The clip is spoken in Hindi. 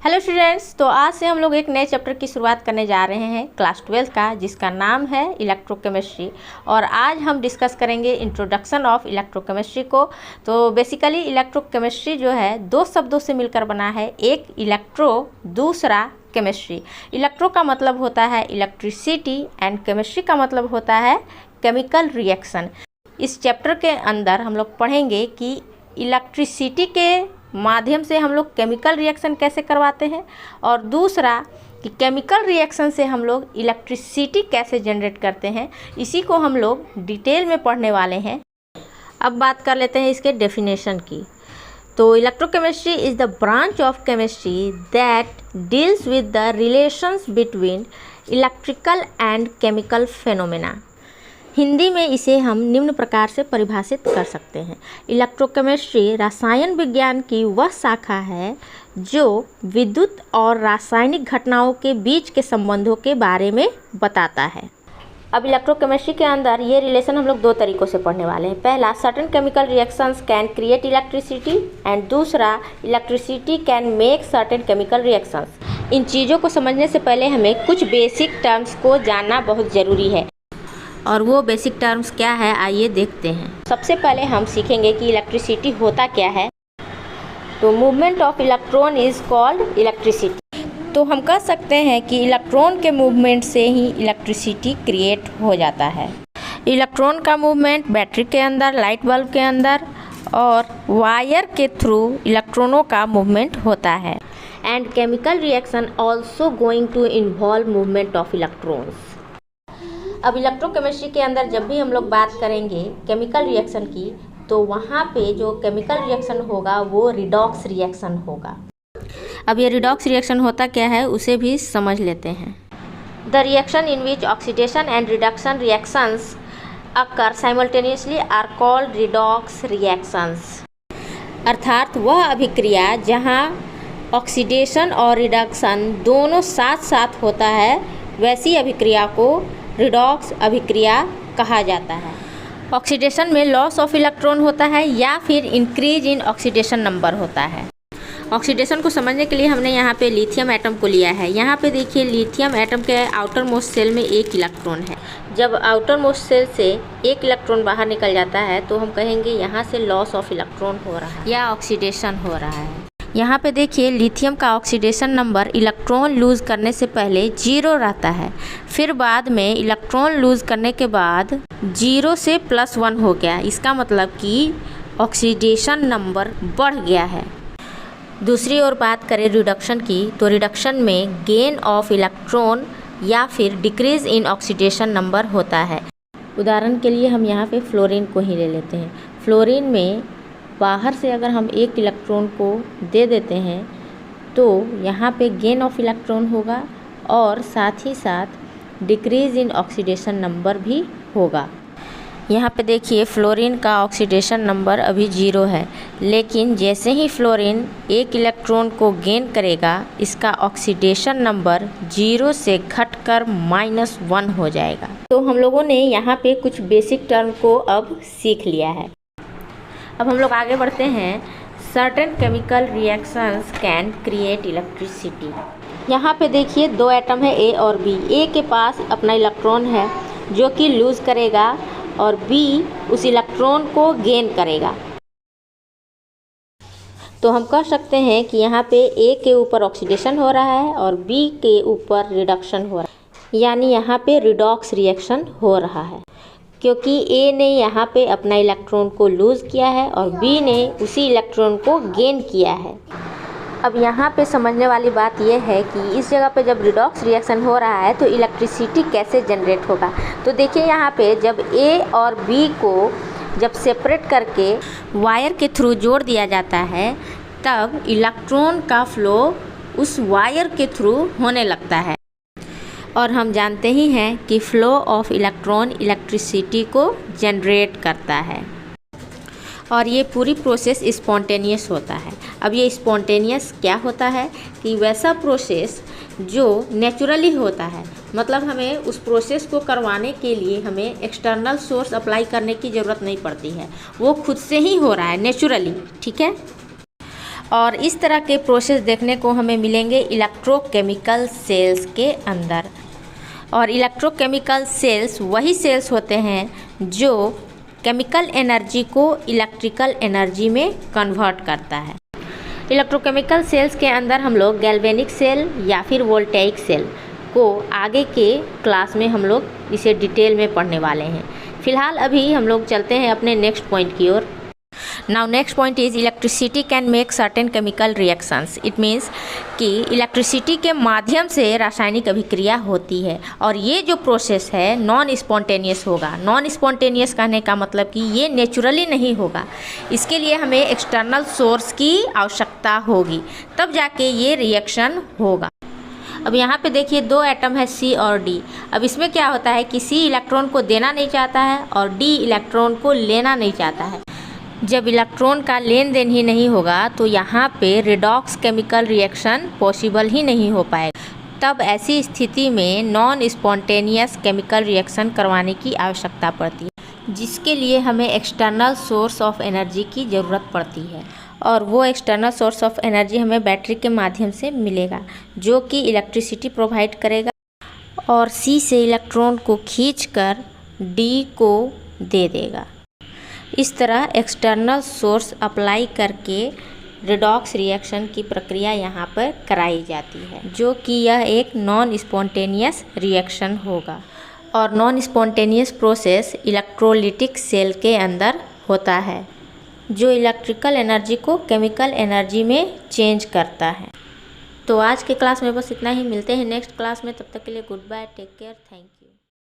हेलो स्टूडेंट्स, तो आज से हम लोग एक नए चैप्टर की शुरुआत करने जा रहे हैं क्लास 12 का, जिसका नाम है इलेक्ट्रोकेमिस्ट्री। और आज हम डिस्कस करेंगे इंट्रोडक्शन ऑफ इलेक्ट्रोकेमिस्ट्री को। तो बेसिकली इलेक्ट्रोकेमिस्ट्री जो है दो शब्दों से मिलकर बना है, एक इलेक्ट्रो, दूसरा केमिस्ट्री। इलेक्ट्रो का मतलब होता है इलेक्ट्रिसिटी एंड केमिस्ट्री का मतलब होता है केमिकल रिएक्शन। इस चैप्टर के अंदर हम लोग पढ़ेंगे कि इलेक्ट्रिसिटी के माध्यम से हम लोग केमिकल रिएक्शन कैसे करवाते हैं, और दूसरा कि केमिकल रिएक्शन से हम लोग इलेक्ट्रिसिटी कैसे जनरेट करते हैं। इसी को हम लोग डिटेल में पढ़ने वाले हैं। अब बात कर लेते हैं इसके डेफिनेशन की। तो electrochemistry is the branch of chemistry that deals with the relations between electrical and chemical phenomena. Hindi में इसे हम निम्न प्रकार से परिभाषित कर सकते हैं। इलेक्ट्रोकेमिस्ट्री रसायन विज्ञान की वह शाखा है जो विद्युत और रासायनिक घटनाओं के बीच के संबंधों के बारे में बताता है। अब इलेक्ट्रोकेमिस्ट्री के अंदर ये रिलेशन हम लोग दो तरीक़ों से पढ़ने वाले हैं। पहला, certain chemical reactions can create electricity, and दूसरा, electricity can make certain chemical reactions. इन चीज़ों को समझने से पहले हमें कुछ बेसिक टर्म्स को जानना बहुत ज़रूरी है, और वो बेसिक टर्म्स क्या है आइए देखते हैं। सबसे पहले हम सीखेंगे कि इलेक्ट्रिसिटी होता क्या है। तो movement of electron is called electricity. तो हम कह सकते हैं कि इलेक्ट्रॉन के मूवमेंट से ही इलेक्ट्रिसिटी क्रिएट हो जाता है। इलेक्ट्रॉन का मूवमेंट बैटरी के अंदर, लाइट बल्ब के अंदर और वायर के थ्रू इलेक्ट्रॉनों का मूवमेंट होता है। And chemical reaction also going to involve movement of electrons. अब इलेक्ट्रोकेमिस्ट्री के अंदर जब भी हम लोग बात करेंगे केमिकल रिएक्शन की, तो वहाँ पे जो केमिकल रिएक्शन होगा वो रिडॉक्स रिएक्शन होगा। अब ये रिडॉक्स रिएक्शन होता क्या है उसे भी समझ लेते हैं। The reaction in which oxidation and reduction reactions occur simultaneously are called redox reactions. अर्थात वह अभिक्रिया जहाँ ऑक्सीडेशन और रिडक्शन दोनों साथ साथ होता है, वैसी अभिक्रिया को रिडॉक्स अभिक्रिया कहा जाता है। ऑक्सीडेशन में लॉस ऑफ इलेक्ट्रॉन होता है या फिर इंक्रीज इन ऑक्सीडेशन नंबर होता है। ऑक्सीडेशन को समझने के लिए हमने यहाँ पे लिथियम एटम को लिया है। यहाँ पे देखिए लिथियम एटम के आउटर मोस्ट सेल में एक इलेक्ट्रॉन है। जब आउटर मोस्ट सेल से एक इलेक्ट्रॉन बाहर निकल जाता है तो हम कहेंगे यहाँ से लॉस ऑफ इलेक्ट्रॉन हो रहा है या ऑक्सीडेशन हो रहा है। यहाँ पे देखिए लिथियम का ऑक्सीडेशन नंबर इलेक्ट्रॉन लूज़ करने से पहले 0 रहता है, फिर बाद में इलेक्ट्रॉन लूज़ करने के बाद 0 से +1 हो गया। इसका मतलब कि ऑक्सीडेशन नंबर बढ़ गया है। दूसरी ओर बात करें रिडक्शन की, तो रिडक्शन में गेन ऑफ इलेक्ट्रॉन या फिर डिक्रीज़ इन ऑक्सीडेशन नंबर होता है। उदाहरण के लिए हम यहाँ पे फ्लोरीन को ही ले लेते हैं। फ्लोरीन में बाहर से अगर हम एक इलेक्ट्रॉन को दे देते हैं तो यहाँ पे गेन ऑफ इलेक्ट्रॉन होगा और साथ ही साथ डिक्रीज़ इन ऑक्सीडेशन नंबर भी होगा। यहाँ पे देखिए फ्लोरीन का ऑक्सीडेशन नंबर अभी 0 है, लेकिन जैसे ही फ्लोरीन एक इलेक्ट्रॉन को गेन करेगा इसका ऑक्सीडेशन नंबर 0 से घटकर -1 हो जाएगा। तो हम लोगों ने यहाँ पे कुछ बेसिक टर्म को अब सीख लिया है। अब हम लोग आगे बढ़ते हैं। Certain chemical reactions can create electricity. यहाँ पे देखिए दो एटम है ए और बी। ए के पास अपना इलेक्ट्रॉन है जो कि लूज़ करेगा और बी उस इलेक्ट्रॉन को गेन करेगा। तो हम कह सकते हैं कि यहाँ पे ए के ऊपर ऑक्सीडेशन हो रहा है और बी के ऊपर रिडक्शन हो रहा है, यानी यहाँ पे रिडॉक्स रिएक्शन हो रहा है, क्योंकि ए ने यहाँ पे अपना इलेक्ट्रॉन को लूज़ किया है और बी ने उसी इलेक्ट्रॉन को गेन किया है। अब यहाँ पे समझने वाली बात यह है कि इस जगह पे जब रिडॉक्स रिएक्शन हो रहा है तो इलेक्ट्रिसिटी कैसे जनरेट होगा। तो देखिए यहाँ पे जब ए और बी को जब सेपरेट करके वायर के थ्रू जोड़ दिया जाता है तब इलेक्ट्रॉन का फ्लो उस वायर के थ्रू होने लगता है, और हम जानते ही हैं कि फ़्लो ऑफ इलेक्ट्रॉन इलेक्ट्रिसिटी को जनरेट करता है, और ये पूरी प्रोसेस स्पॉन्टेनियस होता है। अब ये स्पॉन्टेनियस क्या होता है कि वैसा प्रोसेस जो नेचुरली होता है, मतलब हमें उस प्रोसेस को करवाने के लिए हमें एक्सटर्नल सोर्स अप्लाई करने की ज़रूरत नहीं पड़ती है, वो खुद से ही हो रहा है नेचुरली, ठीक है। और इस तरह के प्रोसेस देखने को हमें मिलेंगे इलेक्ट्रोकेमिकल सेल्स के अंदर। और इलेक्ट्रोकेमिकल सेल्स वही सेल्स होते हैं जो केमिकल एनर्जी को इलेक्ट्रिकल एनर्जी में कन्वर्ट करता है। इलेक्ट्रोकेमिकल सेल्स के अंदर हम लोग गैल्वेनिक सेल या फिर वोल्टेइक सेल को आगे के क्लास में हम लोग इसे डिटेल में पढ़ने वाले हैं। फिलहाल अभी हम लोग चलते हैं अपने नेक्स्ट पॉइंट की ओर। Now next point is electricity can make certain chemical reactions. It means कि इलेक्ट्रिसिटी के माध्यम से रासायनिक अभिक्रिया होती है और ये जो प्रोसेस है नॉन स्पॉन्टेनियस होगा। नॉन स्पॉन्टेनियस कहने का मतलब कि ये नेचुरली नहीं होगा, इसके लिए हमें एक्सटर्नल सोर्स की आवश्यकता होगी, तब जाके ये रिएक्शन होगा। अब यहाँ पे देखिए दो एटम है C और D। अब इसमें क्या होता है कि C इलेक्ट्रॉन को देना नहीं चाहता है और D इलेक्ट्रॉन को लेना नहीं चाहता है। जब इलेक्ट्रॉन का लेन देन ही नहीं होगा तो यहाँ पे रिडॉक्स केमिकल रिएक्शन पॉसिबल ही नहीं हो पाएगा। तब ऐसी स्थिति में नॉन स्पॉन्टेनियस केमिकल रिएक्शन करवाने की आवश्यकता पड़ती है, जिसके लिए हमें एक्सटर्नल सोर्स ऑफ एनर्जी की ज़रूरत पड़ती है। और वो एक्सटर्नल सोर्स ऑफ एनर्जी हमें बैटरी के माध्यम से मिलेगा जो कि इलेक्ट्रिसिटी प्रोवाइड करेगा और C से इलेक्ट्रॉन को खींचकर D को दे देगा। इस तरह एक्सटर्नल सोर्स अप्लाई करके रिडॉक्स रिएक्शन की प्रक्रिया यहाँ पर कराई जाती है, जो कि यह एक नॉन स्पॉन्टेनियस रिएक्शन होगा। और non spontaneous process electrolytic cell के अंदर होता है, जो इलेक्ट्रिकल एनर्जी को केमिकल एनर्जी में चेंज करता है। तो आज के क्लास में बस इतना ही। मिलते हैं नेक्स्ट क्लास में, तब तक के लिए good bye, take care, thank you.